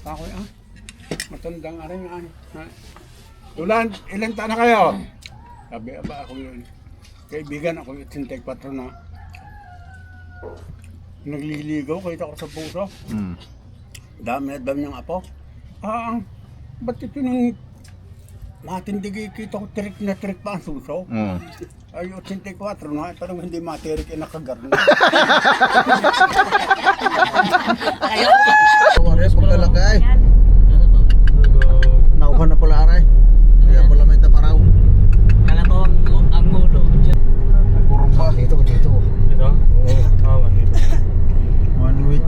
Ako matandang aring Tulan, ilang taon na kayo? Sabi, aba ako yun. Kaibigan ako yung 84 na. Nagliligaw, kita ko sa puso. Dami na dami ng apo. Ba't ito nung matindig kita ko trick na trick pa ang suso? Ay, 84 na, parang hindi matirik nakagarno. Wares paglalagay. Nauhan na pala aray. Kaya pala may taparaw. Kala ko ang ulo. Kurang pa. Dito. Ito? Oo. Dito. One week.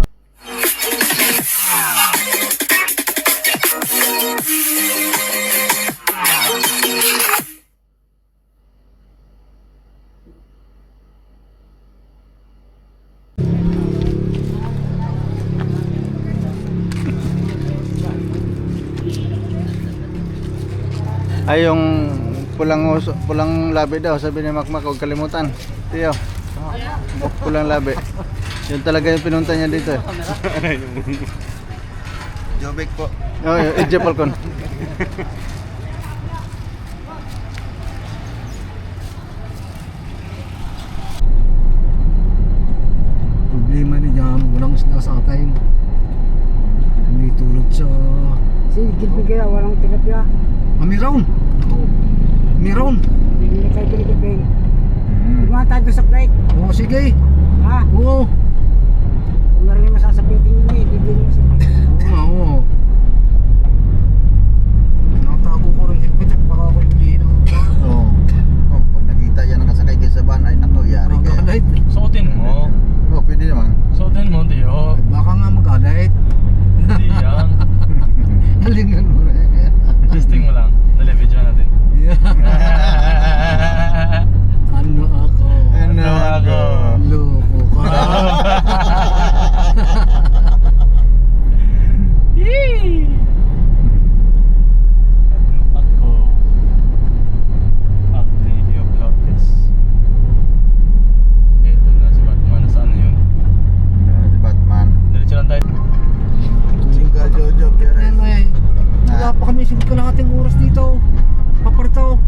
Ay, yung pulang labi daw, sabi ni Makmak, huwag kalimutan. Tiyo, pulang labi. Yun talaga yung pinunta niya dito. Jobek po. Oo, Ije Falcon. Problema niya, walang isda sa atin. Hindi tulad sa... Gilbig kaya walang tilapia. Meron! Meron! Hindi kayo Gilbig. Gumawa tayo sa plate. Oo, sige! Ha? Oo! Kung narinig masasabitin nyo eh, bibili mo sa plate. Oo! Natago ko rin helmet at baka ako yung Oo. Pag nakita yan ang kasakay kayo sa van, ay naku, yari kayo. Mag-alait! Suotin mo. Oo, pwede naman. Suotin mo, Tiyo. Baka nga mag-alait! Hindi yan. Halingan mo rin! Testing mo lang. Dali, video natin. Ano ako? Ano ako? Loko ka! Yee! Ako ang Lady of Lotus. Ito na si Batman. Nasaan na yun? Si Batman. Diretso lang tayo. Singka Jojo, pero... Anyway, wala pa kami isip ko lang ating oras dito. Paparto.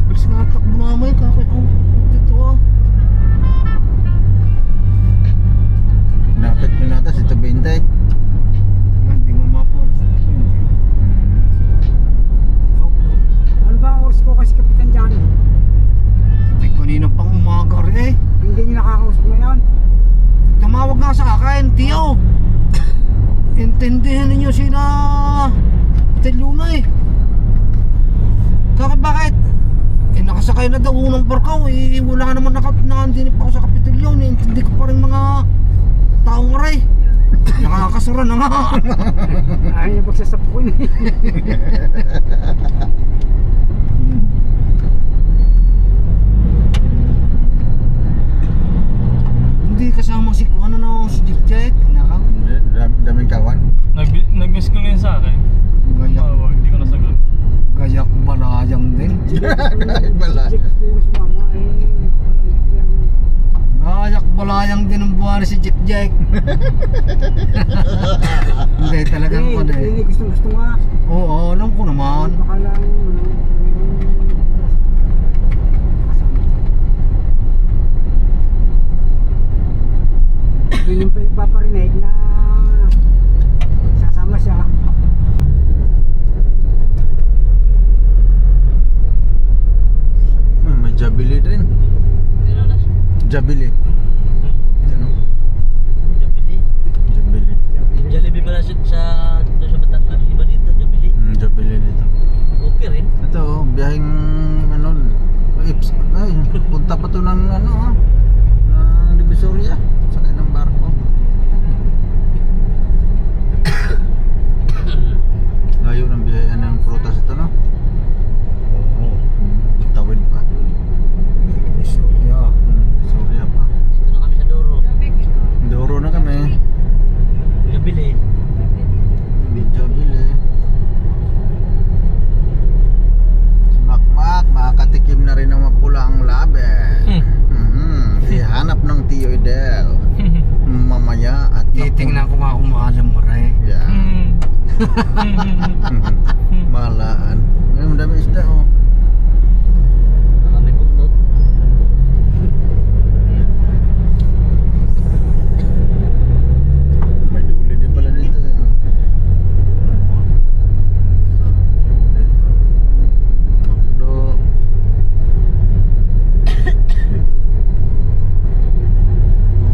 Bilis nga ang takbo namin. Dito Napit ko nata si Tubintay. Hindi mo maporas. Ano ba ang oras ko kasi kapitan dyan? Ay, kanina pang umaga rin eh. Hindi nyo nakakausap ngayon. Tumawag nga sa akin, Tiyo. Intindihan ninyo sila Luna eh. Bakit? Eh, nakasakay na daw unang barkaw eh. Wala naman nakandinip ako sa Kapitolyon eh. Intindi ko pa rin mga taong aray. Nakakasura na nga. Ayaw niya pagsasapon eh. Hindi kasama si Kuano na si Jeep Jack. Daming kawan. Nag-miss ko ngayon sa akin. Tawag, hindi ko nasagot. Gayak balayang din. Bala. Kasi gusto yung sumama eh. Gayak balayang din ang buwan si Jeep Jack. Hindi talagang ko na eh. Hindi gusto nga. Oo, alam ko naman. Baka lang yun yung pinagpaparinig na sasama siya. May Jabili din. Jabili. Jabili. Jollibee pala sa Batangas. Iba dito, Jollibee. Jabili dito. Okay rin. Ito, biyaheng ano, ay, punta pa to ng ano ng Divisoria, sakay ng barko. Layo ng biyahe ng prutas ito, no? Oo. Tawid pa. Yeah. Divisoria pa. Malaan. Ngayon dami isda oh. Marami buntot. May duli din pala dito eh. Makdo.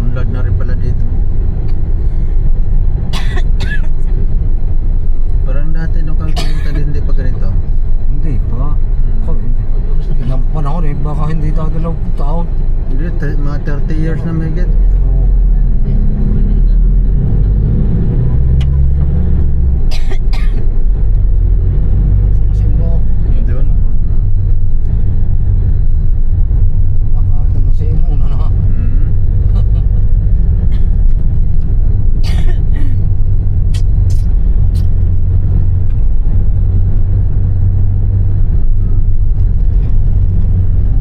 Unlad na rin pala dito. Parang dati nung kang pumunta din, hindi pa ganito. Hindi pa. Ilang panahon eh, baka hindi tayo 20 taon. Hindi, mga 30 years na may get. Oo. Saan mo? Doon. Nakata na siya muna na.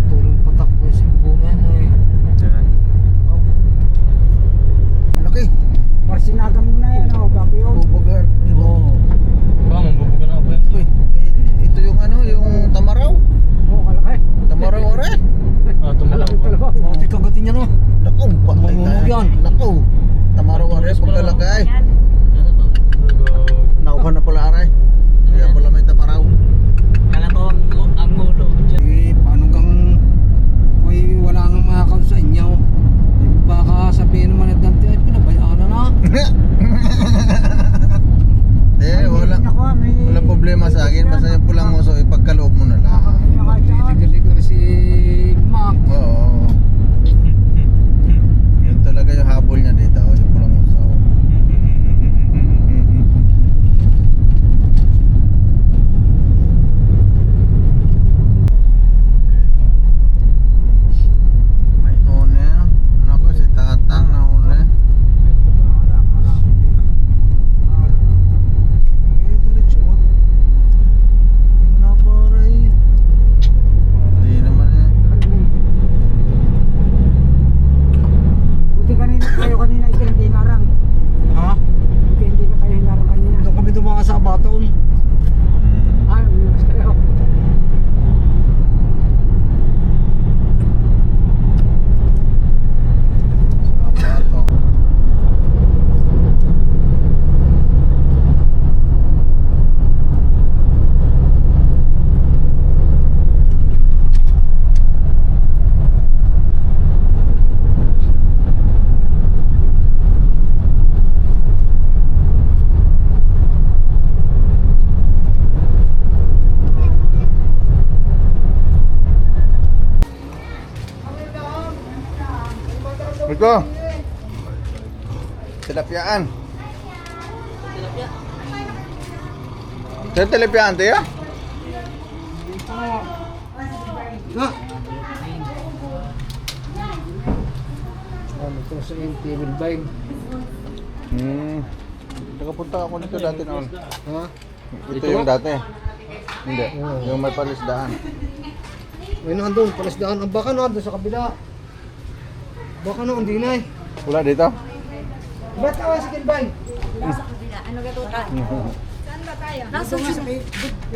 Tuloy patakbo yung simbo na yan eh. Malaki. Parsinaga mo na yan, oh, bago yun. Bubugan. Oo. Baka mambubugan ako yan. Uy, ito yung ano, yung tamaraw. Oo, kalaki. Tamaraw ore. Tumulaw Kalaki ko. talaga. Bakit kagatin niya no? Nako, patay Mamumunog yan. Nako. Tamaraw ore, pagkalakay. Ano ba? Nauha na pala aray. Kaya pala may tamaraw. Kala ko ang ulo. Eh, paano kang may wala nang makakaw sa inyo? Eh, baka sabihin naman na dante ay pinabayaan na na. Wala. Ako, may... Wala problema sa akin. Basta yung pulang muso, ipagkaloob mo na lang. Ligal-ligal si Mac. Oo. Yun talaga yung habol niya dito. Yung pulang muso. May huli. Nako, si Tatang na huli. Eh, diretso ah. Hindi na para eh. Hindi naman eh. Buti kanina ito hindi narang. Ha? Buti hindi na kayo narang kanina. Doon kami dumanga sa baton. Ah, umiwas kayo. Abato. Ito. Tilapyaan. Ito tilapyaan tayo? Ha? Ano ito sa table bag? Nakapunta ako nito dati noon. Ha? Ito yung dati. Hindi. Yung may palisdaan. May nandun, palasdaan ang baka na doon sa kabila. Baka na, hindi na eh. Wala dito? Ba't ka sa kilbay? Ano ka to? Saan ba tayo? Nasa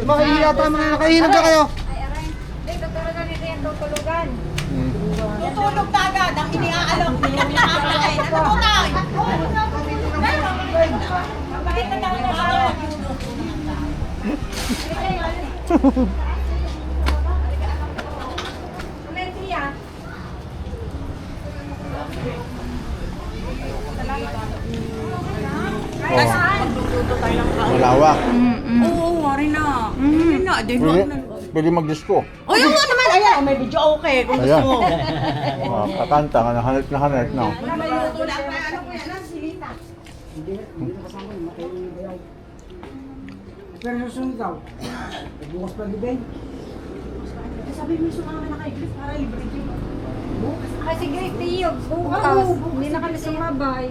Makahihila tayo, mga nakahihinag ka kayo. Ay, aray. Hindi, tutulugan nito yan, tutulugan. Hmm. Tutulog na agad ang iniaalok. Hindi kami nakakain. Natututay! Bakit na tayo nakakain? Kumentri ah. Malawak. Oo, wari na. Wari na. Pwede mag-disco. O, yung mo naman. Ayan, may video okay. Kung Ayan. gusto mo. Kakanta ka na hanit na hanit. No? May luto na. Ano po yan? Silita. Hindi na kasama yun, matay yung bayaw. Pero susunod daw. Bukas pa gibin. Sabi mo sumama na kay Griff para libre yun. Bukas. Kasi Griff, Tio, bukas. Hindi na kami sumabay.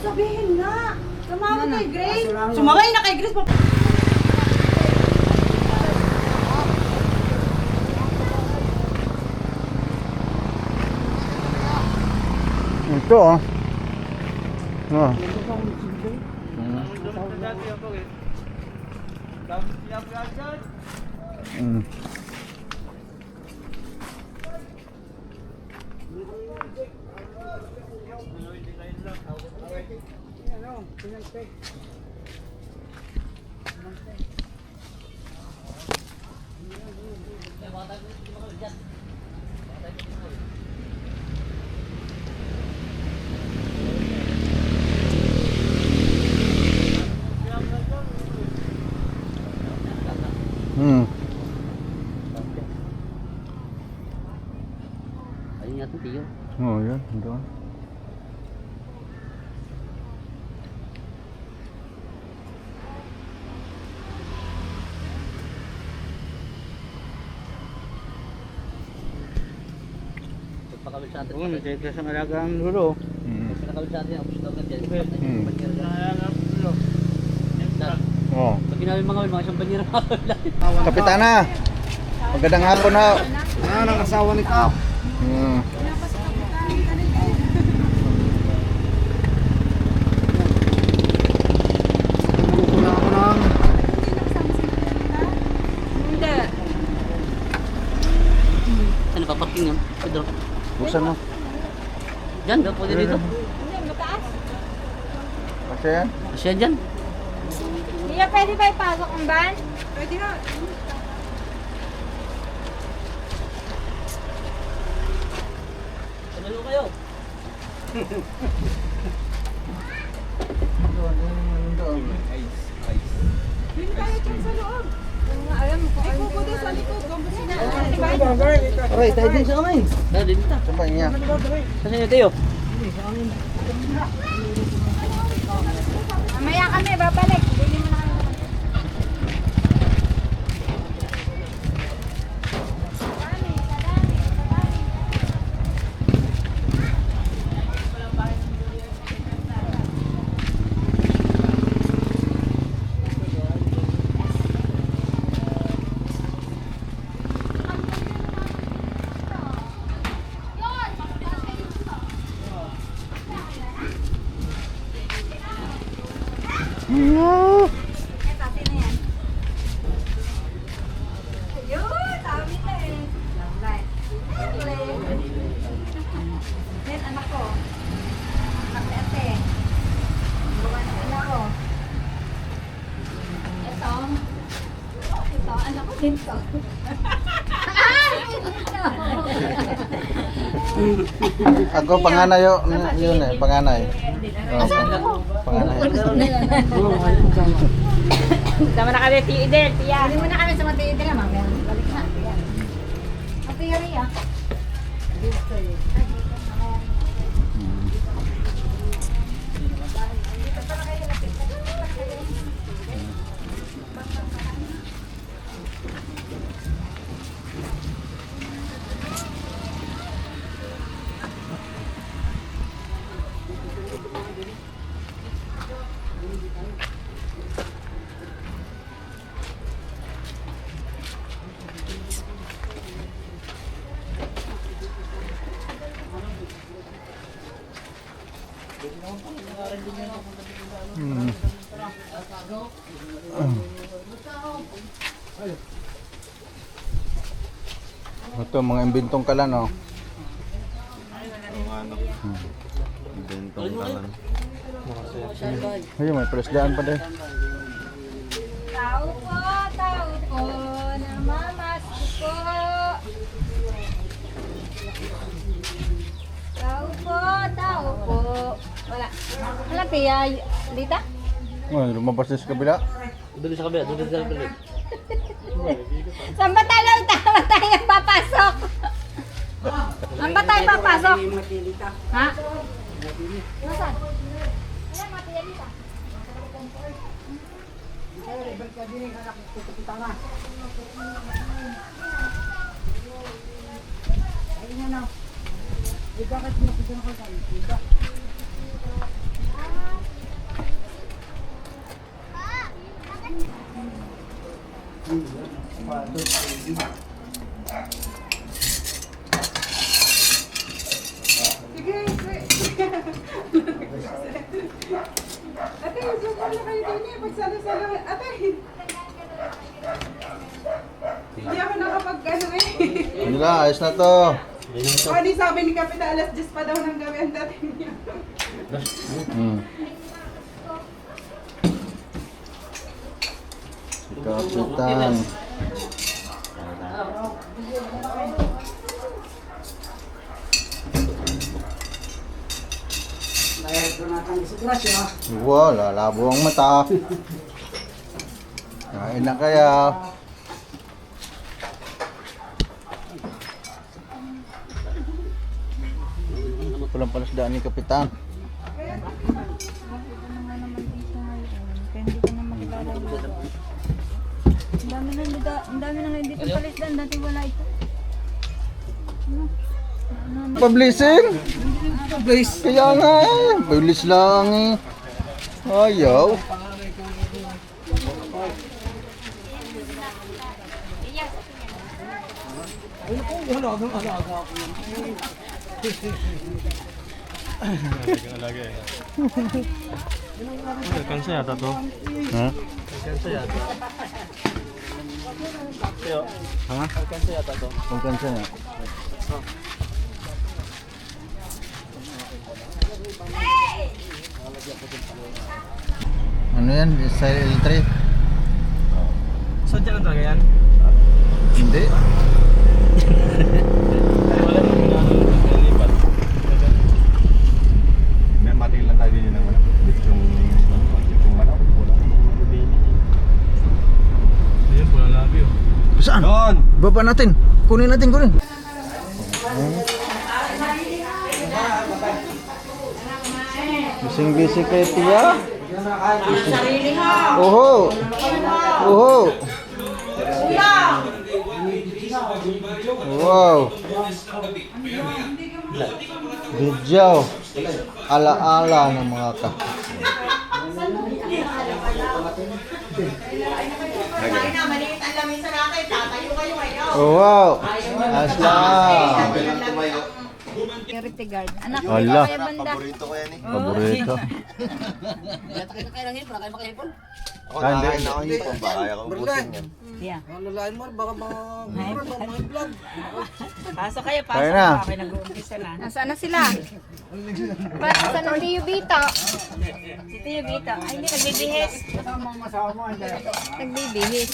Sabihin nga. Sumama kay Grace. Sumabay na kay Grace. Ito oh. Oh. Ito pa ang Mm. Hmm. Ayun nga ito, Tiyo. Oh, yan. Doon. Pagpakawil sa atin. Oo, nagkita sa alagang lulo. Mm. Pagpakawil sa atin, apos daw ganyan. Oh. Pag ginawin mga mga isang banyera Kapitana. Magandang hapon na. Yan ang asawa ni Kap. Hmm. Wala ako ng... Hindi. Ano pa, parking yan? Pedro. Buksan mo. Diyan, ba? Pwede dito. Hindi, mataas. Kasi yan. Asya dyan. Kuya, pwede ba ipasok ang van? Pwede na. Tumalo kayo. Hindi tayo dyan sa loob. Alam mo kung ano yung sa likod. Aray, tayo din sa kamay. Dahil din kita. Saan ba niya? Kasi nyo, Tiyo. Mamaya kami, babalik. Bili mo na kami. Eh, pati na yan. Ayun, dami na eh. Right. Yan, anak ko. Anak ni ate. Buwan ng anak ko. Ito. Ito, anak ko din to. Ay! Ako panganay yun eh. Panganay. Oh, panganay. Sama na kami, Tiyo Idel, Tiya. Hindi mo na kami sa Tiyo Idel, mamaya. Balik na, Tiya. Ate Ria. Hmm. Ito mga imbentong kalan oh. Imbentong kalan. Ayun, may presdaan pa din. Tao po, namamas ko po. Tao po. Wala. Wala, Tiya. Lita? Oh, lumabas din sa kabila. Doon sa kabila, doon sa kabila. Saan ba tayo papasok? Saan ba tayo papasok? Ha? Nasaan? Ayan, mga Tiya Lita. Ayun na. Bakit nakita na ko tayo? Sige, Ano kayo din eh, pagsalo-salo. Ate, hindi ako nakapag ano eh. Ano na, ayos na to. O, di sabi ni Kapita, alas 10 pa daw ng gabi ang dating niya. Hmm. Si Kapitan. Dahil ito natin disgrasya. Wala, labo ang mata. Kain na kaya. Pulang palasdaan ni Kapitan. Kaya hindi ka na makilala dito. Ang dami na ngayon dito palisdan. Dati wala ito. Pablising? Kaya nga eh. Bilis lang eh. Ayaw. Kansa yata to. Ha? Kansa yata. Ha? Kansa yata to. Pagkansa nga. Ano yan? Style L3? Sadya lang talaga yan. Hindi. Wala nang nilipat. May matigil lang tayo din ng manok. Yung manok. Ayun, pulang labi oh. Saan? Doon! Baba natin. Kunin natin, kunin. Bising-bisi kay Tia. Oho. Oho. Wow. Video. Ala-ala ng mga ka. Oh, wow. Asla. Security guard. Anak ko Ala. kaya banda. Paborito ko yan eh. Paborito. Ako nakain na ako hipon. Baka kaya ko ubusin yan. Yeah. Lalain mo, baka mga vlog. Pasok kayo, Kaya na. Okay, nag-uumpisa na. Nasaan na sila? Nasaan na si Yubito? Si Tio Vito, ay hindi, nagbibihis. Nagbibihis.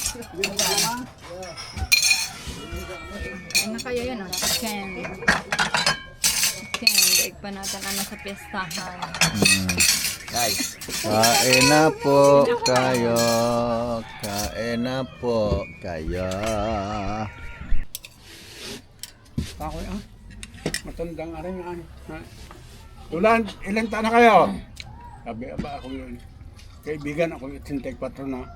Ano kayo yun? Oh? Chicken. Chicken. Daig pa natin ano sa pestahan. Guys. Kain na po kayo. Kain na po kayo. Ako matandang aring ano. Ilan taon na kayo? Sabi ba ako yun. Kaibigan ako 84 na.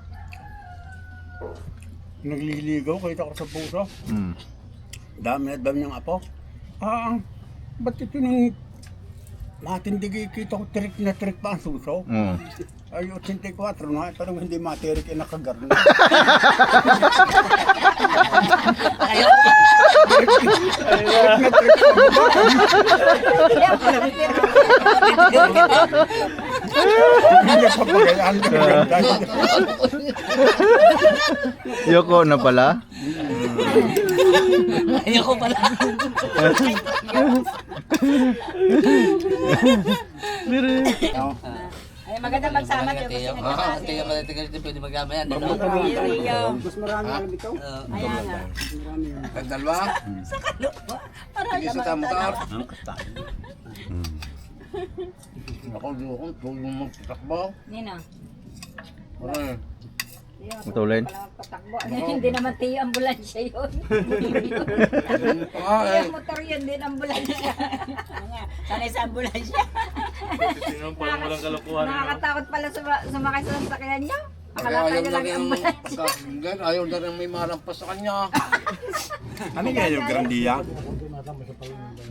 Nagliligaw, kita ko sa puso. Hmm. Dami na dami niyang apo. Ba't ito nung matindig kita ko trick na trick pa ang suso? Hmm. Ay, 84 na, parang hindi matirik yung nakagarno. Hindi pa pagayaan. Yoko na pala. Ayoko pala. Ay, maganda magsama Tio kasi nagkakasya. Kaya matitigas din pwede magkama yan. Mas marami alam ito. Kaya nga. Dalawa? Sige sa tamotor. Ako doon, kung magpatakbo. Nino. Wala. Matulin. Patakbo. Hindi naman tiyo ambulansya yun. Ay, Yung motor yun din ambulansya. Sanay sa ambulansya. Sinong parang walang kalokohan. Nakakatakot pala sumakay sa sasakyan niya. Akala ayaw tayo na lang rin yung ambulansya. ayaw na rin may marampas sa kanya. Ano nga yung Grandia?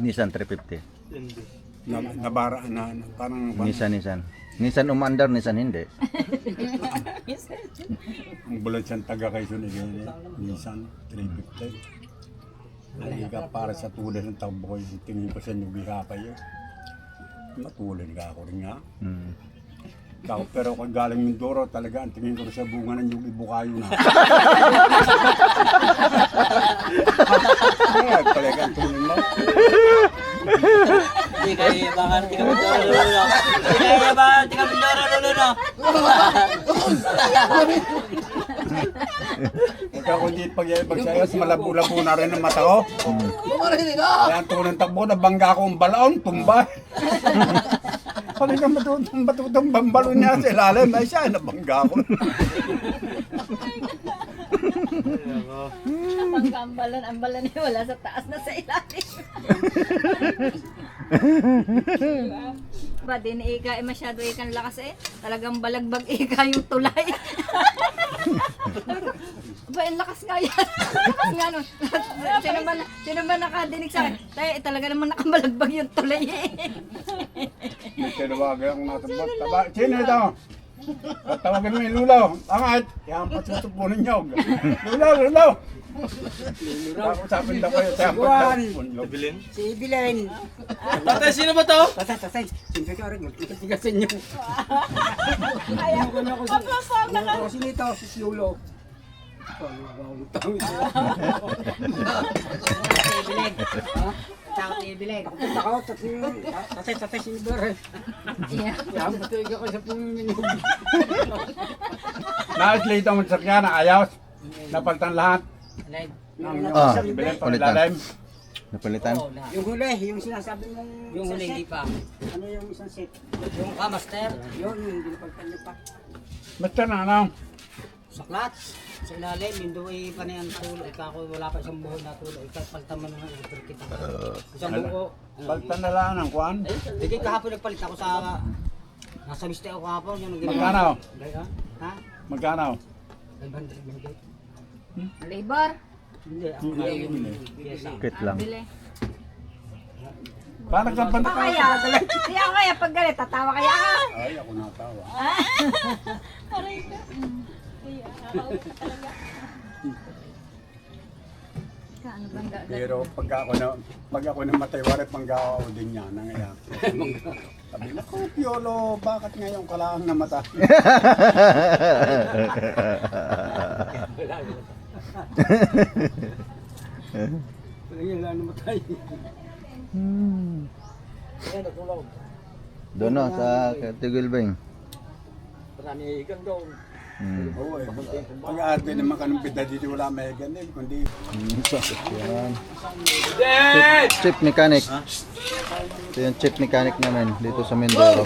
Nissan 350. Nabara na, parang Nissan. Nissan umandar, Nissan hindi. ang bulan siyang taga Quezon ni Nissan 350. Hindi ka para sa tulad ng takbo ko yung tingin ko sa nyugi hapay yun. Matulad ka ako rin nga. Hmm. Tako, pero kung galing Mindoro, talaga ang tingin ko sa bunga ng yung ibukayo na. Kaya talaga ang tingin mo. Hindi kaya baka di ka Mindoro lolo. Hindi kaya baka di ka Mindoro lolo. Pagka kung di pagsayos, malabo-labo na rin ang mata ko. Kaya ang tunang takbo, nabangga ko ang balaon, tumba. Pag ka matutong bambalon niya sa ilalim, ay siya, nabangga ko. Ambalan niya wala sa taas na sa ilalim. Ba, din ika eh masyado ikan lakas eh. Talagang balagbag ika yung tulay. Ba, ang lakas nga yan. Lakas nga nun. Sino ba nakadinig sa akin? Tayo, talaga naman nakabalagbag yung tulay eh. Tinawagan ang natubot. Sino ito? Tawagin mo yung lulaw. Angat. Yan, patutupunin niyo. Lulaw. Tapos sabi daw kayo. Bilin? Si Bilen. Tatay, sino ba to? Tatay. Siyempre ka rin. Itigasin niyo. Ako si Nito, si Lulo. Bileg. Takot ni Bileg. Ako, tatay si Nidor. Yeah. Yan, patuloy ka sa pumingin. Nais-lito mo sa kanya na ayos. Napalitan lahat. Ah, Bilen pa palitan. ilalim. Napalitan. Yung huli, yung sinasabi mong Yung isang huli, set. hindi pa. Ano yung isang set? Yung master. Yun, yung hindi napagtan niyo pa. Basta na, ano? Sa clutch. Sa ilalim, hindi pa na yan tulo. Ika ako wala pa isang buhon na tulo. Ika palitan mo naman electric. Isang buho. Palitan na lang ang kwan. Hindi kahapon nagpalit ako sa... Nasa miste ako kahapon. Yung Magkano? Ha? Magkano? 500 binigay. Labor. Hindi, ako na yung pyesa. Kit lang. Bili. Parang ka Pa kaya? Kaya kaya pag galit, tatawa kaya ka? Ay, ako natawa. Aray ka. Ano bang gagawin? Pero pag ako namatay, wari panggawa ko din niya. Nangayak. Sabi na ko, Piolo, bakit ngayon ka lang namatay? Ngayon lang namatay. Doon no, sa Tigilbing. Marami ikan daw. Oo eh. Pag-arte naman ka ng pita dito, wala may ganun. Kundi Yan. Chip mechanic. Ito yung chip mechanic namin dito sa Mindoro.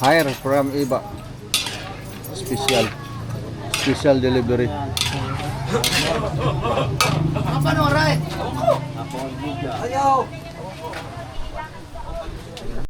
Hire from Iba. Special delivery. Ayaw!